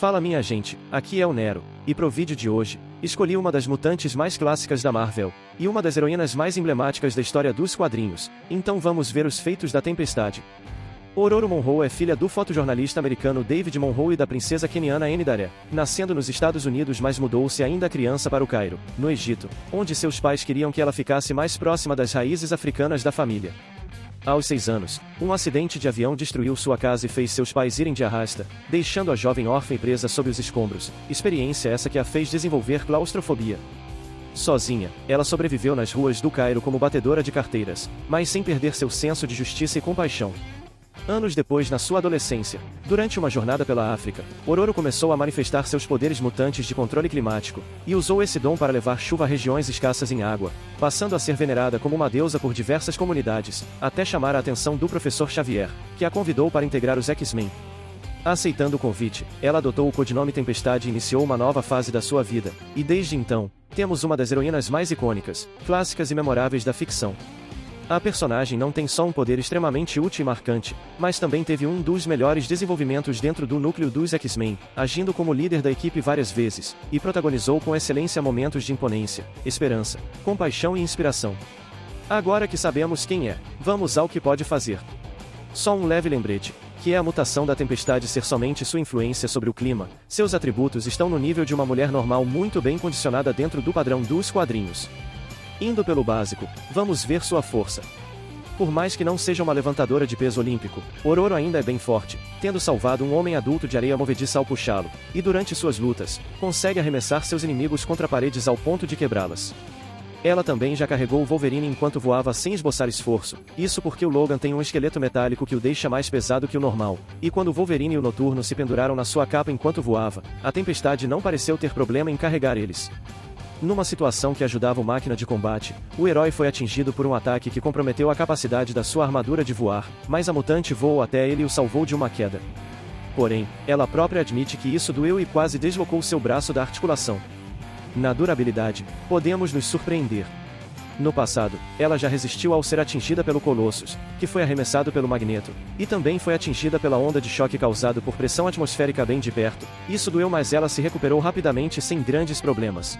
Fala minha gente, aqui é o Nero, e pro vídeo de hoje, escolhi uma das mutantes mais clássicas da Marvel, e uma das heroínas mais emblemáticas da história dos quadrinhos, então vamos ver os feitos da Tempestade. Ororo Monroe é filha do fotojornalista americano David Monroe e da princesa queniana Anne Daré, nascendo nos Estados Unidos, mas mudou-se ainda criança para o Cairo, no Egito, onde seus pais queriam que ela ficasse mais próxima das raízes africanas da família. Aos 6 anos, um acidente de avião destruiu sua casa e fez seus pais irem de arrasta, deixando a jovem órfã presa sob os escombros, experiência essa que a fez desenvolver claustrofobia. Sozinha, ela sobreviveu nas ruas do Cairo como batedora de carteiras, mas sem perder seu senso de justiça e compaixão. Anos depois, na sua adolescência, durante uma jornada pela África, Ororo começou a manifestar seus poderes mutantes de controle climático, e usou esse dom para levar chuva a regiões escassas em água, passando a ser venerada como uma deusa por diversas comunidades, até chamar a atenção do Professor Xavier, que a convidou para integrar os X-Men. Aceitando o convite, ela adotou o codinome Tempestade e iniciou uma nova fase da sua vida, e desde então, temos uma das heroínas mais icônicas, clássicas e memoráveis da ficção. A personagem não tem só um poder extremamente útil e marcante, mas também teve um dos melhores desenvolvimentos dentro do núcleo dos X-Men, agindo como líder da equipe várias vezes, e protagonizou com excelência momentos de imponência, esperança, compaixão e inspiração. Agora que sabemos quem é, vamos ao que pode fazer. Só um leve lembrete, que é a mutação da Tempestade ser somente sua influência sobre o clima, seus atributos estão no nível de uma mulher normal muito bem condicionada dentro do padrão dos quadrinhos. Indo pelo básico, vamos ver sua força. Por mais que não seja uma levantadora de peso olímpico, Ororo ainda é bem forte, tendo salvado um homem adulto de areia movediça ao puxá-lo, e durante suas lutas, consegue arremessar seus inimigos contra paredes ao ponto de quebrá-las. Ela também já carregou o Wolverine enquanto voava sem esboçar esforço, isso porque o Logan tem um esqueleto metálico que o deixa mais pesado que o normal, e quando o Wolverine e o Noturno se penduraram na sua capa enquanto voava, a Tempestade não pareceu ter problema em carregar eles. Numa situação que ajudava o máquina de combate, o herói foi atingido por um ataque que comprometeu a capacidade da sua armadura de voar, mas a mutante voou até ele e o salvou de uma queda. Porém, ela própria admite que isso doeu e quase deslocou seu braço da articulação. Na durabilidade, podemos nos surpreender. No passado, ela já resistiu ao ser atingida pelo Colossus, que foi arremessado pelo Magneto, e também foi atingida pela onda de choque causado por pressão atmosférica bem de perto. Isso doeu, mas ela se recuperou rapidamente sem grandes problemas.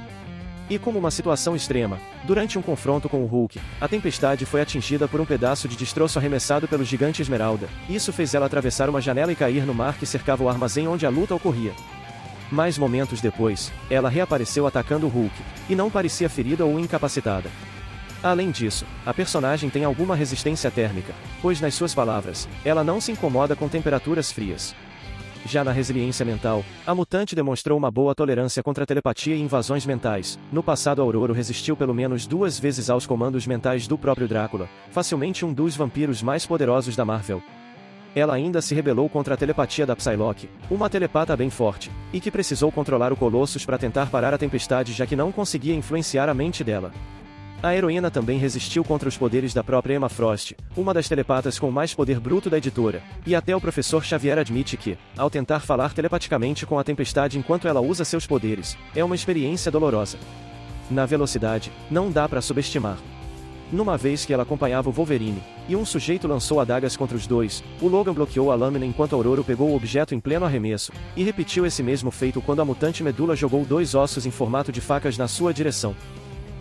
E como uma situação extrema, durante um confronto com o Hulk, a Tempestade foi atingida por um pedaço de destroço arremessado pelo gigante Esmeralda. Isso fez ela atravessar uma janela e cair no mar que cercava o armazém onde a luta ocorria. Mas momentos depois, ela reapareceu atacando o Hulk, e não parecia ferida ou incapacitada. Além disso, a personagem tem alguma resistência térmica, pois nas suas palavras, ela não se incomoda com temperaturas frias. Já na resiliência mental, a mutante demonstrou uma boa tolerância contra a telepatia e invasões mentais. No passado, a Ororo resistiu pelo menos 2 vezes aos comandos mentais do próprio Drácula, facilmente um dos vampiros mais poderosos da Marvel. Ela ainda se rebelou contra a telepatia da Psylocke, uma telepata bem forte, e que precisou controlar o Colossus para tentar parar a Tempestade, já que não conseguia influenciar a mente dela. A heroína também resistiu contra os poderes da própria Emma Frost, uma das telepatas com mais poder bruto da editora, e até o Professor Xavier admite que, ao tentar falar telepaticamente com a Tempestade enquanto ela usa seus poderes, é uma experiência dolorosa. Na velocidade, não dá para subestimar. Numa vez que ela acompanhava o Wolverine, e um sujeito lançou adagas contra os dois, o Logan bloqueou a lâmina enquanto a Ororo pegou o objeto em pleno arremesso, e repetiu esse mesmo feito quando a mutante Medula jogou 2 ossos em formato de facas na sua direção.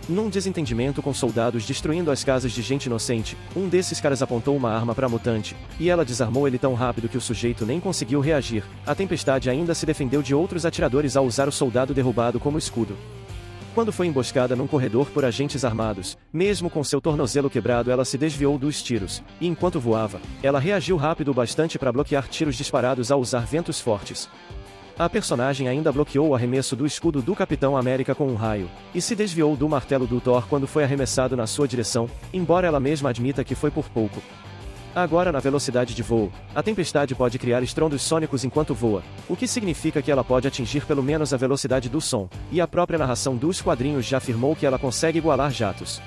Num desentendimento com soldados destruindo as casas de gente inocente, um desses caras apontou uma arma para a mutante, e ela desarmou ele tão rápido que o sujeito nem conseguiu reagir. A Tempestade ainda se defendeu de outros atiradores ao usar o soldado derrubado como escudo. Quando foi emboscada num corredor por agentes armados, mesmo com seu tornozelo quebrado, ela se desviou dos tiros, e enquanto voava, ela reagiu rápido o bastante para bloquear tiros disparados ao usar ventos fortes. A personagem ainda bloqueou o arremesso do escudo do Capitão América com um raio, e se desviou do martelo do Thor quando foi arremessado na sua direção, embora ela mesma admita que foi por pouco. Agora, na velocidade de voo, a Tempestade pode criar estrondos sônicos enquanto voa, o que significa que ela pode atingir pelo menos a velocidade do som, e a própria narração dos quadrinhos já afirmou que ela consegue igualar jatos.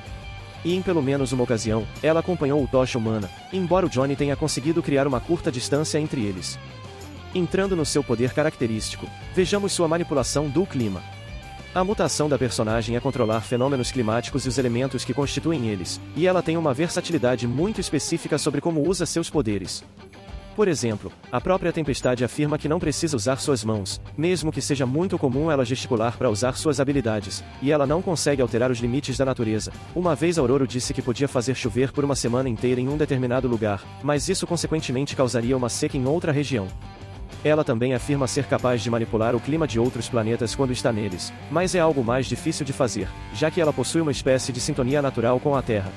E em pelo menos uma ocasião, ela acompanhou o Tocha Humana, embora o Johnny tenha conseguido criar uma curta distância entre eles. Entrando no seu poder característico, vejamos sua manipulação do clima. A mutação da personagem é controlar fenômenos climáticos e os elementos que constituem eles, e ela tem uma versatilidade muito específica sobre como usa seus poderes. Por exemplo, a própria Tempestade afirma que não precisa usar suas mãos, mesmo que seja muito comum ela gesticular para usar suas habilidades, e ela não consegue alterar os limites da natureza. Uma vez Aurora disse que podia fazer chover por uma semana inteira em um determinado lugar, mas isso consequentemente causaria uma seca em outra região. Ela também afirma ser capaz de manipular o clima de outros planetas quando está neles, mas é algo mais difícil de fazer, já que ela possui uma espécie de sintonia natural com a Terra.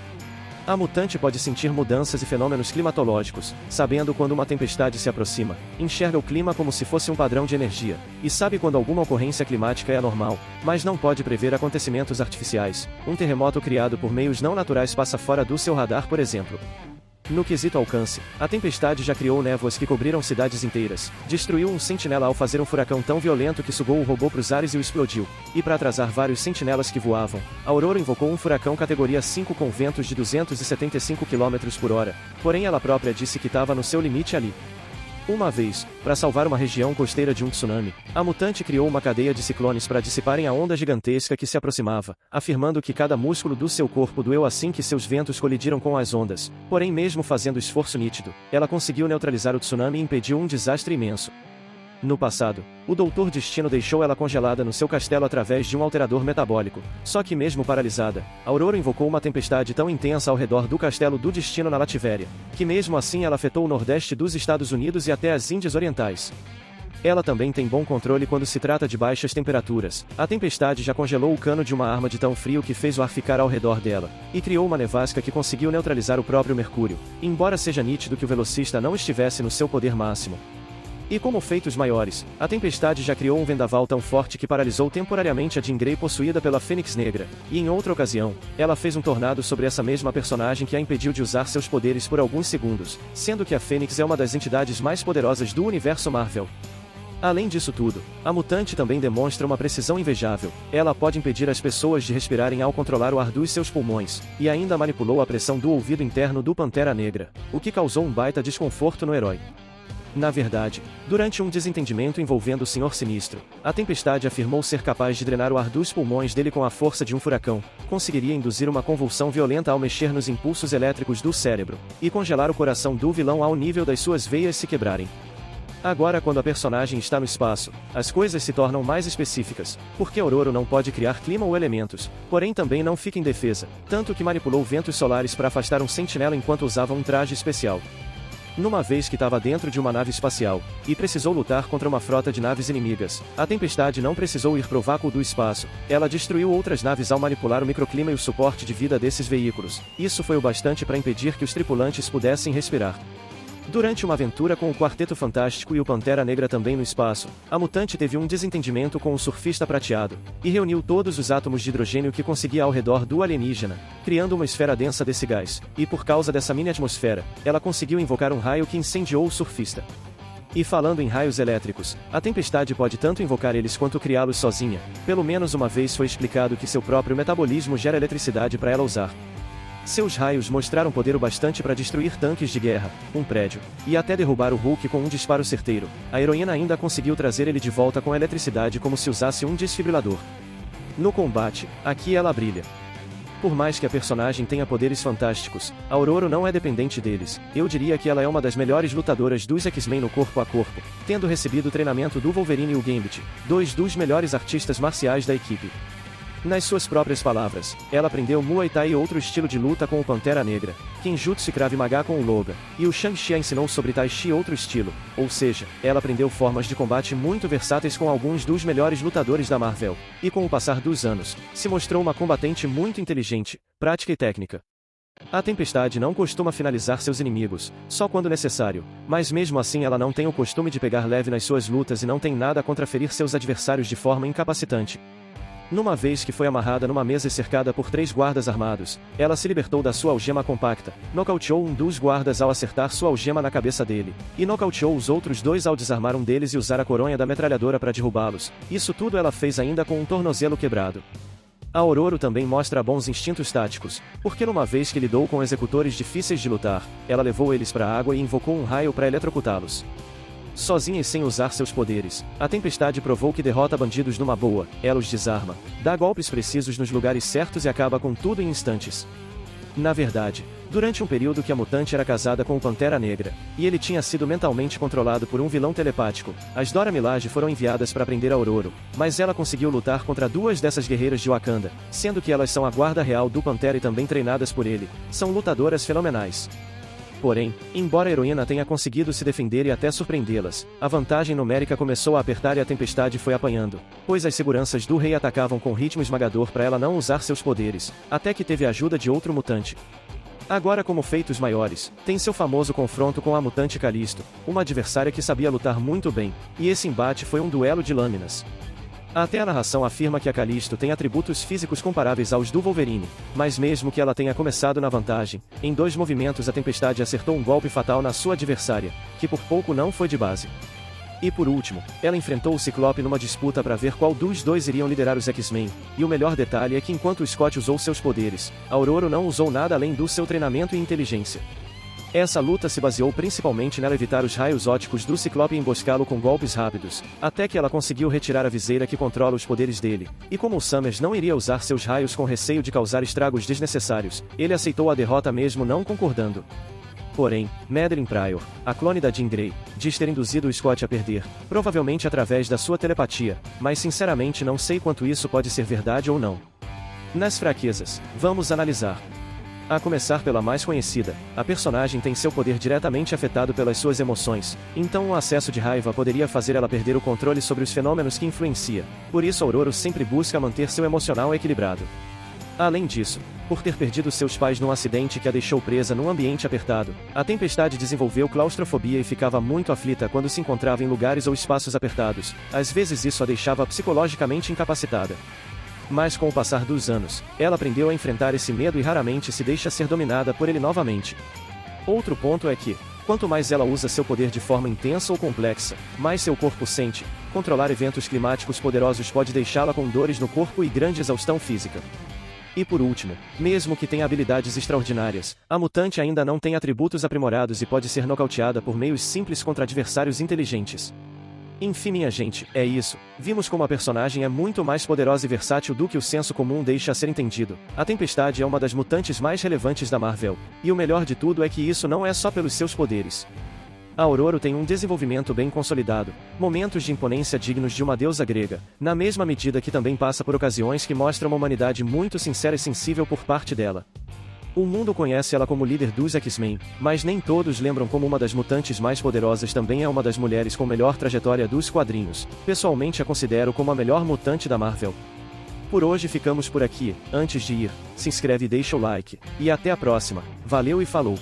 A mutante pode sentir mudanças e fenômenos climatológicos, sabendo quando uma tempestade se aproxima, enxerga o clima como se fosse um padrão de energia, e sabe quando alguma ocorrência climática é anormal, mas não pode prever acontecimentos artificiais. Um terremoto criado por meios não naturais passa fora do seu radar, por exemplo. No quesito alcance, a tempestade já criou névoas que cobriram cidades inteiras, destruiu um sentinela ao fazer um furacão tão violento que sugou o robô para os ares e o explodiu, e para atrasar vários sentinelas que voavam, a Aurora invocou um furacão categoria 5 com ventos de 275 km por hora, porém ela própria disse que estava no seu limite ali. Uma vez, para salvar uma região costeira de um tsunami, a mutante criou uma cadeia de ciclones para dissiparem a onda gigantesca que se aproximava, afirmando que cada músculo do seu corpo doeu assim que seus ventos colidiram com as ondas, porém mesmo fazendo esforço nítido, ela conseguiu neutralizar o tsunami e impediu um desastre imenso. No passado, o Doutor Destino deixou ela congelada no seu castelo através de um alterador metabólico, só que mesmo paralisada, Aurora invocou uma tempestade tão intensa ao redor do castelo do Destino na Lativéria, que mesmo assim ela afetou o nordeste dos Estados Unidos e até as Índias Orientais. Ela também tem bom controle quando se trata de baixas temperaturas. A tempestade já congelou o cano de uma arma de tão frio que fez o ar ficar ao redor dela, e criou uma nevasca que conseguiu neutralizar o próprio Mercúrio, embora seja nítido que o velocista não estivesse no seu poder máximo. E como feitos maiores, a tempestade já criou um vendaval tão forte que paralisou temporariamente a Jean Grey possuída pela Fênix Negra, e em outra ocasião, ela fez um tornado sobre essa mesma personagem que a impediu de usar seus poderes por alguns segundos, sendo que a Fênix é uma das entidades mais poderosas do universo Marvel. Além disso tudo, a mutante também demonstra uma precisão invejável. Ela pode impedir as pessoas de respirarem ao controlar o ar dos seus pulmões, e ainda manipulou a pressão do ouvido interno do Pantera Negra, o que causou um baita desconforto no herói. Na verdade, durante um desentendimento envolvendo o Senhor Sinistro, a Tempestade afirmou ser capaz de drenar o ar dos pulmões dele com a força de um furacão, conseguiria induzir uma convulsão violenta ao mexer nos impulsos elétricos do cérebro, e congelar o coração do vilão ao nível das suas veias se quebrarem. Agora, quando a personagem está no espaço, as coisas se tornam mais específicas, porque Aurora não pode criar clima ou elementos, porém também não fica indefesa, tanto que manipulou ventos solares para afastar um sentinela enquanto usava um traje especial. Numa vez que estava dentro de uma nave espacial, e precisou lutar contra uma frota de naves inimigas, a Tempestade não precisou ir pro vácuo do espaço, ela destruiu outras naves ao manipular o microclima e o suporte de vida desses veículos. Isso foi o bastante para impedir que os tripulantes pudessem respirar. Durante uma aventura com o Quarteto Fantástico e o Pantera Negra também no espaço, a mutante teve um desentendimento com o Surfista Prateado, e reuniu todos os átomos de hidrogênio que conseguia ao redor do alienígena, criando uma esfera densa desse gás, e por causa dessa mini-atmosfera, ela conseguiu invocar um raio que incendiou o surfista. E falando em raios elétricos, a Tempestade pode tanto invocar eles quanto criá-los sozinha. Pelo menos uma vez foi explicado que seu próprio metabolismo gera eletricidade para ela usar. Seus raios mostraram poder o bastante para destruir tanques de guerra, um prédio, e até derrubar o Hulk com um disparo certeiro. A heroína ainda conseguiu trazer ele de volta com eletricidade como se usasse um desfibrilador. No combate, aqui ela brilha. Por mais que a personagem tenha poderes fantásticos, a Aurora não é dependente deles. Eu diria que ela é uma das melhores lutadoras dos X-Men no corpo a corpo, tendo recebido o treinamento do Wolverine e o Gambit, dois dos melhores artistas marciais da equipe. Nas suas próprias palavras, ela aprendeu Muay Thai e outro estilo de luta com o Pantera Negra, Kenjutsu e Krav Maga com o Logan, e o Shang-Chi a ensinou sobre Tai Chi outro estilo, ou seja, ela aprendeu formas de combate muito versáteis com alguns dos melhores lutadores da Marvel, e com o passar dos anos, se mostrou uma combatente muito inteligente, prática e técnica. A Tempestade não costuma finalizar seus inimigos, só quando necessário, mas mesmo assim ela não tem o costume de pegar leve nas suas lutas e não tem nada contra ferir seus adversários de forma incapacitante. Numa vez que foi amarrada numa mesa e cercada por 3 guardas armados, ela se libertou da sua algema compacta, nocauteou um dos guardas ao acertar sua algema na cabeça dele, e nocauteou os outros 2 ao desarmar um deles e usar a coronha da metralhadora para derrubá-los. Isso tudo ela fez ainda com um tornozelo quebrado. A Aurora também mostra bons instintos táticos, porque numa vez que lidou com executores difíceis de lutar, ela levou eles para a água e invocou um raio para eletrocutá-los. Sozinha e sem usar seus poderes, a Tempestade provou que derrota bandidos numa boa, ela os desarma, dá golpes precisos nos lugares certos e acaba com tudo em instantes. Na verdade, durante um período que a mutante era casada com o Pantera Negra, e ele tinha sido mentalmente controlado por um vilão telepático, as Dora Milaje foram enviadas para prender a Ororo, mas ela conseguiu lutar contra duas dessas guerreiras de Wakanda, sendo que elas são a guarda real do Pantera e também treinadas por ele. São lutadoras fenomenais. Porém, embora a heroína tenha conseguido se defender e até surpreendê-las, a vantagem numérica começou a apertar e a tempestade foi apanhando, pois as seguranças do rei atacavam com ritmo esmagador para ela não usar seus poderes, até que teve a ajuda de outro mutante. Agora, como feitos maiores, tem seu famoso confronto com a mutante Calisto, uma adversária que sabia lutar muito bem, e esse embate foi um duelo de lâminas. Até a narração afirma que a Calisto tem atributos físicos comparáveis aos do Wolverine, mas mesmo que ela tenha começado na vantagem, em 2 movimentos a Tempestade acertou um golpe fatal na sua adversária, que por pouco não foi de base. E por último, ela enfrentou o Ciclope numa disputa para ver qual dos dois iriam liderar os X-Men, e o melhor detalhe é que enquanto Scott usou seus poderes, a Ororo não usou nada além do seu treinamento e inteligência. Essa luta se baseou principalmente nela evitar os raios óticos do Ciclope e emboscá-lo com golpes rápidos, até que ela conseguiu retirar a viseira que controla os poderes dele, e como o Summers não iria usar seus raios com receio de causar estragos desnecessários, ele aceitou a derrota mesmo não concordando. Porém, Madeline Pryor, a clone da Jean Grey, diz ter induzido o Scott a perder, provavelmente através da sua telepatia, mas sinceramente não sei quanto isso pode ser verdade ou não. Nas fraquezas, vamos analisar. A começar pela mais conhecida, a personagem tem seu poder diretamente afetado pelas suas emoções, então um acesso de raiva poderia fazer ela perder o controle sobre os fenômenos que influencia, por isso a Ororo sempre busca manter seu emocional equilibrado. Além disso, por ter perdido seus pais num acidente que a deixou presa num ambiente apertado, a Tempestade desenvolveu claustrofobia e ficava muito aflita quando se encontrava em lugares ou espaços apertados, às vezes isso a deixava psicologicamente incapacitada. Mas com o passar dos anos, ela aprendeu a enfrentar esse medo e raramente se deixa ser dominada por ele novamente. Outro ponto é que, quanto mais ela usa seu poder de forma intensa ou complexa, mais seu corpo sente. Controlar eventos climáticos poderosos pode deixá-la com dores no corpo e grande exaustão física. E por último, mesmo que tenha habilidades extraordinárias, a mutante ainda não tem atributos aprimorados e pode ser nocauteada por meios simples contra adversários inteligentes. Enfim, minha gente, é isso. Vimos como a personagem é muito mais poderosa e versátil do que o senso comum deixa ser entendido. A Tempestade é uma das mutantes mais relevantes da Marvel, e o melhor de tudo é que isso não é só pelos seus poderes. A Ororo tem um desenvolvimento bem consolidado, momentos de imponência dignos de uma deusa grega, na mesma medida que também passa por ocasiões que mostram uma humanidade muito sincera e sensível por parte dela. O mundo conhece ela como líder dos X-Men, mas nem todos lembram como uma das mutantes mais poderosas também é uma das mulheres com melhor trajetória dos quadrinhos. Pessoalmente a considero como a melhor mutante da Marvel. Por hoje ficamos por aqui. Antes de ir, se inscreve e deixa o like. E até a próxima. Valeu e falou!